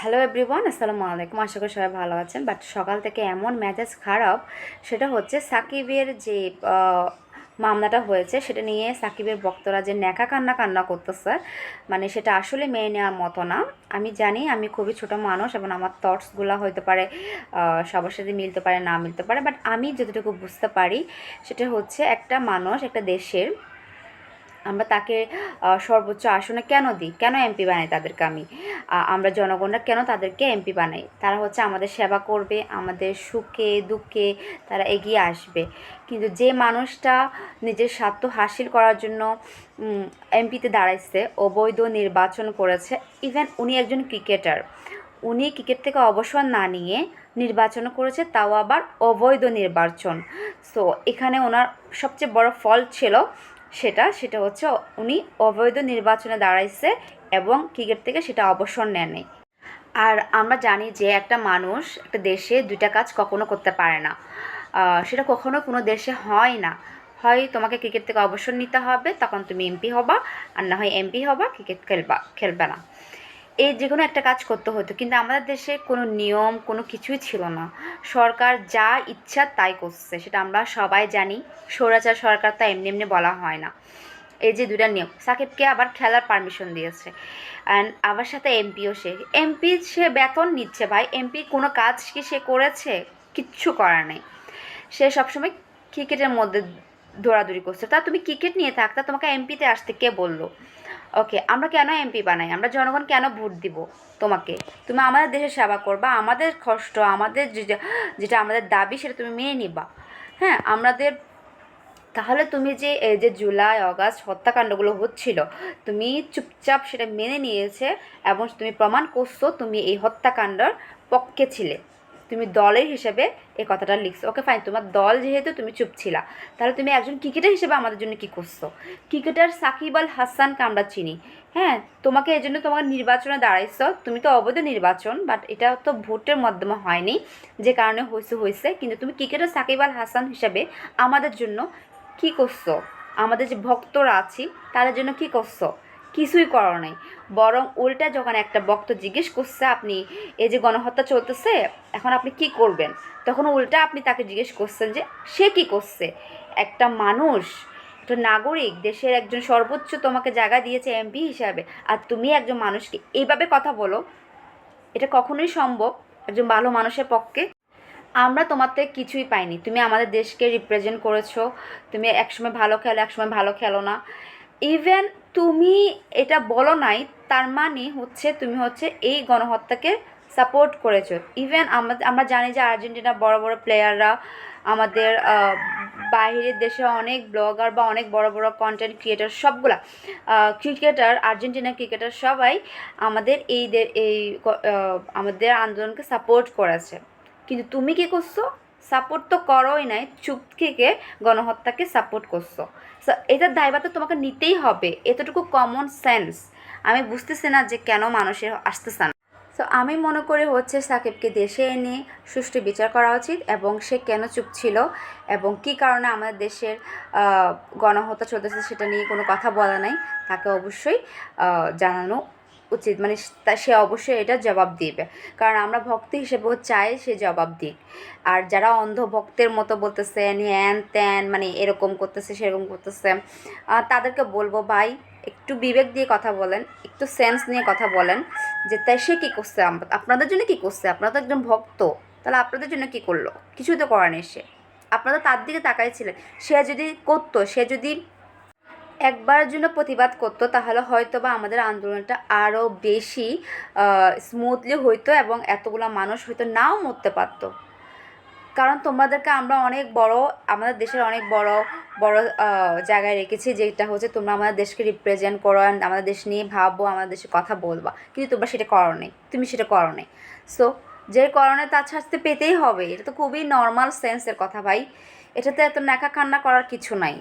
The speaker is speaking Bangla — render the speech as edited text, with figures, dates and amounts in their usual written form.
হ্যালো এভরিওয়ান, আসসালামু আলাইকুম। আশা করি সবাই ভালো আছেন। বাট সকাল থেকে এমন মেজাজ খারাপ, সেটা হচ্ছে সাকিবের যে মামলাটা হয়েছে সেটা নিয়ে সাকিবের ভক্তরা যে ন্যাকা কান্না কান্না করতেছে, মানে সেটা আসলে মেনে নেওয়ার মতো না। আমি জানি আমি খুবই ছোট মানুষ এবং আমার থটসগুলো হতে পারে সবার সাথে মিলতে পারে, না মিলতে পারে, বাট আমি যতটুকু বুঝতে পারি সেটা হচ্ছে একটা মানুষ একটা দেশের আমরা তাকে সর্বোচ্চ আসনে কেন দিই, কেন এমপি বানাই তাদেরকে? আমরা জনগণরা কেন তাদেরকে এমপি বানাই? তারা হচ্ছে আমাদের সেবা করবে, আমাদের সুখে দুঃখে তারা এগিয়ে আসবে। কিন্তু যে মানুষটা নিজের স্বার্থ হাসিল করার জন্য এমপিতে দাঁড়াইছে, অবৈধ নির্বাচন করেছে, ইভেন উনি একজন ক্রিকেটার, উনি ক্রিকেট থেকে অবসর না নিয়ে নির্বাচন করেছে, তাও আবার অবৈধ নির্বাচন। সো এখানে ওনার সবচেয়ে বড় ফল্ট ছিল সেটা হচ্ছে উনি অবৈধ নির্বাচনে দাঁড়াইছে এবং ক্রিকেট থেকে সেটা অবসর নেয়নি। আর আমরা জানি যে একটা মানুষ একটা দেশে দুইটা কাজ কখনো করতে পারে না, সেটা কখনো কোনো দেশে হয় না। হয় তোমাকে ক্রিকেট থেকে অবসর নিতে হবে, তখন তুমি এমপি হবা, আর না হয় এমপি হবা, ক্রিকেট খেলবে না। এই যে কোনো একটা কাজ করতে হতো, কিন্তু আমাদের দেশে কোনো নিয়ম কোনো কিছুই ছিল না। সরকার যা ইচ্ছা তাই করছে, সেটা আমরা সবাই জানি। স্বৈরাচার সরকার তো এমনি এমনি বলা হয় না। এই যে দুইটা নিয়ম, সাকিবকে আবার খেলার পারমিশন দিয়েছে, অ্যান্ড আবার সাথে এমপিও, সে বেতন নিচ্ছে। ভাই, এমপি কোনো কাজ কি সে করেছে? কিচ্ছু করার নেই। সে সবসময় ক্রিকেটের মধ্যে দৌড়াদৌড়ি করছে। তা তুমি ক্রিকেট নিয়ে থাকতা, তোমাকে এমপিতে আসতে কে বললো? ওকে, আমরা কেন এমপি বানাই? আমরা জনগণ কেন ভোট দিব তোমাকে? তুমি আমাদের দেশের সেবা করবা, আমাদের কষ্ট, আমাদের যেটা আমাদের দাবি সেটা তুমি মেনে নিবা। হ্যাঁ, আমাদের তাহলে তুমি যে এই যে জুলাই অগাস্ট হত্যাকাণ্ডগুলো হচ্ছিল, তুমি চুপচাপ সেটা মেনে নিয়েছে এবং তুমি প্রমাণ করছো তুমি এই হত্যাকাণ্ডের পক্ষে ছিলে। তুমি দলের হিসেবে এই কথাটা লিখছো। ওকে ফাইন, তোমার দল যেহেতু, তুমি চুপ ছিলা, তাহলে তুমি একজন ক্রিকেটার হিসেবে আমাদের জন্য কী করছো? ক্রিকেটার সাকিব আল হাসানকে আমরা চিনি। হ্যাঁ, তোমাকে এই জন্য তোমার নির্বাচনে দাঁড়াইছো, তুমি তো অবৈধ নির্বাচন, বাট এটা তো ভোটের মাধ্যমে হয়নি, যে কারণে হয়েছে, কিন্তু তুমি ক্রিকেটার সাকিব আল হাসান হিসেবে আমাদের জন্য কী করছো? আমাদের যে ভক্তরা আছি তাদের জন্য কী করছো? কিছুই করো নাই। বরং উল্টা যখন একটা ভক্ত জিজ্ঞেস করছে আপনি এই যে গণহত্যা চলতেছে এখন আপনি কি করবেন, তখন উল্টা আপনি তাকে জিজ্ঞেস করছেন যে সে কি করছে। একটা মানুষ, একটা নাগরিক, দেশের একজন সর্বোচ্চ তোমাকে জায়গা দিয়েছে এমপি হিসাবে, আর তুমি একজন মানুষকে এইভাবে কথা বলো? এটা কখনোই সম্ভব একজন ভালো মানুষের পক্ষে? আমরা তোমার থেকে কিছুই পাইনি। তুমি আমাদের দেশকে রিপ্রেজেন্ট করেছো, তুমি একসময় ভালো খেলো, একসময় ভালো খেলো না। ইভেন তুমি এটা বলো নাই, তার মানে হচ্ছে তুমি হচ্ছে এই গণহত্যাকে সাপোর্ট করেছো। ইভেন আমরা জানি যে আর্জেন্টিনা বড় বড় প্লেয়াররা, আমাদের বাইরের দেশে অনেক ব্লগার বা অনেক বড় বড় কন্টেন্ট ক্রিয়েটার, সবগুলা ক্রিকেটার, আর্জেন্টিনা ক্রিকেটার সবাই আমাদের আমাদের আন্দোলনকে সাপোর্ট করেছে। কিন্তু তুমি কি করছো? সাপোর্ট তো করোই নাই, চুপ থেকে গণহত্যাকে সাপোর্ট করছো। সো এটার দায়ভার তো তোমাকে নিতেই হবে, এতটুকু কমন সেন্স আমি বুঝতেছি না যে কেন মানুষের আসতেছে না। সো আমি মনে করি হচ্ছে সাকিবকে দেশে এনে সুষ্ঠু বিচার করা উচিত, এবং সে কেন চুপ ছিল এবং কী কারণে আমাদের দেশের গণহত্যা চলতেছে সেটা নিয়ে কোনো কথা বলা নাই, তাকে অবশ্যই জানানো উচিত। মানে সে অবশ্যই এটা জবাব দিবে, কারণ আমরা ভক্তি হিসেবেও চাই সে জবাব দিক। আর যারা অন্ধ ভক্তের মতো বলতেছেন হ্যান ত্যান, মানে এরকম করতেছে সেরকম করতেছে, তাদেরকে বলবো ভাই একটু বিবেক দিয়ে কথা বলেন, একটু সেন্স নিয়ে কথা বলেন, যে তাই সে কী করছে, আপনাদের জন্য কী করছে? আপনারা তো একজন ভক্ত, তাহলে আপনাদের জন্য কী করলো? কিছুই তো করার নেই। আপনারা তার দিকে তাকাইছিলেন। সে যদি করতো, সে যদি একবারের জন্য প্রতিবাদ করতো, তাহলে হয়তো বা আমাদের আন্দোলনটা আরও বেশি স্মুথলি হইতো এবং এতগুলো মানুষ হয়তো নাও মরতে পারতো। কারণ তোমাদেরকে আমরা অনেক বড়, আমাদের দেশের অনেক বড় বড় জায়গায় রেখেছি, যেটা হচ্ছে তোমরা আমাদের দেশকে রিপ্রেজেন্ট করো, আমাদের দেশ নিয়ে ভাবো, আমাদের দেশের কথা বলবা, কিন্তু তোমরা সেটা করো নাই, তুমি সেটা করো নাই। সো যে কারণে তার শাস্তি পেতেই হবে, এটা তো খুবই নর্মাল সেন্সের কথা ভাই। এটাতে এত ন্যাকা কান্না করার কিছু নাই।